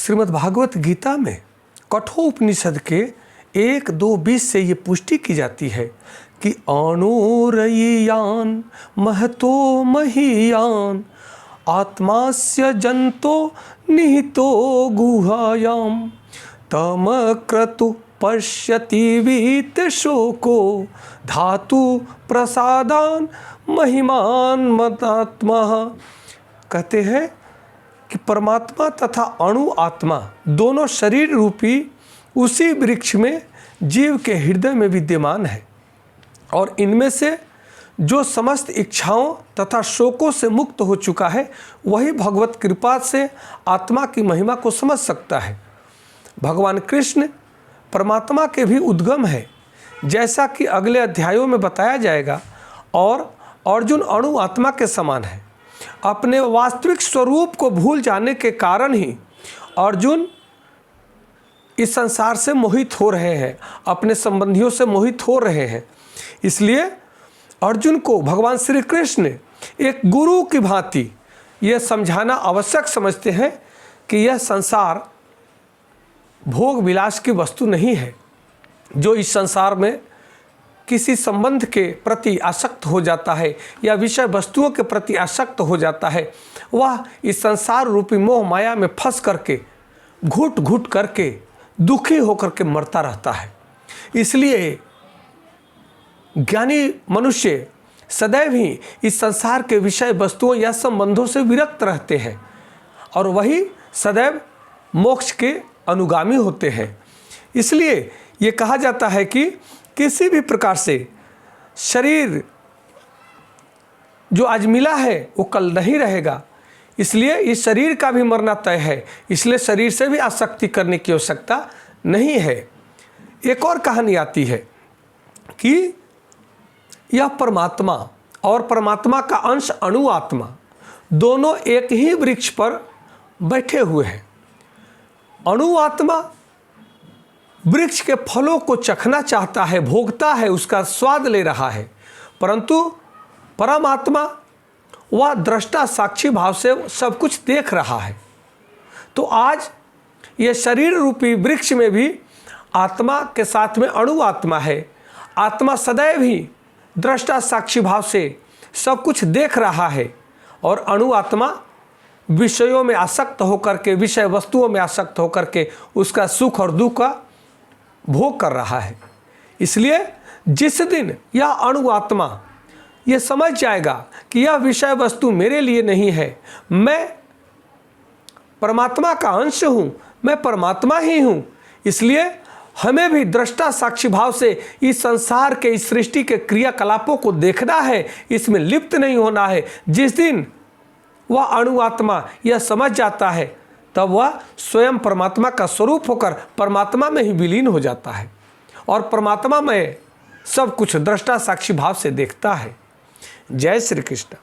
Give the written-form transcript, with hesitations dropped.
श्रीमद् भागवत गीता में कठोपनिषद के 1-2-20 से ये पुष्टि की जाती है कि अणुरयियान महतो महीयान आत्मास्य जंतो निहितो गुहायाम तम क्रतु पश्यति वीत शोको धातु प्रसादान महिमान मतात्मा। कहते हैं कि परमात्मा तथा अणु आत्मा दोनों शरीर रूपी उसी वृक्ष में जीव के हृदय में विद्यमान है और इनमें से जो समस्त इच्छाओं तथा शोकों से मुक्त हो चुका है वही भगवत कृपा से आत्मा की महिमा को समझ सकता है। भगवान कृष्ण परमात्मा के भी उद्गम है, जैसा कि अगले अध्यायों में बताया जाएगा, और अर्जुन अणु आत्मा के समान है। अपने वास्तविक स्वरूप को भूल जाने के कारण ही अर्जुन इस संसार से मोहित हो रहे हैं, अपने संबंधियों से मोहित हो रहे हैं। इसलिए अर्जुन को भगवान श्री कृष्ण एक गुरु की भांति यह समझाना आवश्यक समझते हैं कि यह संसार भोग विलास की वस्तु नहीं है। जो इस संसार में किसी संबंध के प्रति आसक्त हो जाता है या विषय वस्तुओं के प्रति आसक्त हो जाता है, वह इस संसार रूपी मोह माया में फंस करके घुट घुट करके दुखी होकर के मरता रहता है। इसलिए ज्ञानी मनुष्य सदैव ही इस संसार के विषय वस्तुओं या संबंधों से विरक्त रहते हैं और वही सदैव मोक्ष के अनुगामी होते हैं। इसलिए ये कहा जाता है कि किसी भी प्रकार से शरीर जो आज मिला है वो कल नहीं रहेगा, इसलिए इस शरीर का भी मरना तय है। इसलिए शरीर से भी आसक्ति करने की आवश्यकता नहीं है। एक और कहानी आती है कि यह परमात्मा और परमात्मा का अंश अणु आत्मा दोनों एक ही वृक्ष पर बैठे हुए हैं। अणु आत्मा वृक्ष के फलों को चखना चाहता है, भोगता है, उसका स्वाद ले रहा है, परंतु परमात्मा वह दृष्टा साक्षी भाव से सब कुछ देख रहा है। तो आज यह शरीर रूपी वृक्ष में भी आत्मा के साथ में अणु आत्मा है। आत्मा सदैव ही दृष्टा साक्षी भाव से सब कुछ देख रहा है और अणु आत्मा विषयों में आसक्त होकर के, विषय वस्तुओं में आसक्त होकर के उसका सुख और दुख का भोग कर रहा है। इसलिए जिस दिन यह अणु आत्मा ये समझ जाएगा कि यह विषय वस्तु मेरे लिए नहीं है, मैं परमात्मा का अंश हूँ, मैं परमात्मा ही हूँ, इसलिए हमें भी दृष्टा साक्षी भाव से इस संसार के, इस सृष्टि के क्रियाकलापों को देखना है, इसमें लिप्त नहीं होना है। जिस दिन वह अणु आत्मा यह समझ जाता है तब वह स्वयं परमात्मा का स्वरूप होकर परमात्मा में ही विलीन हो जाता है और परमात्मा में सब कुछ दृष्टा साक्षी भाव से देखता है। जय श्री कृष्ण।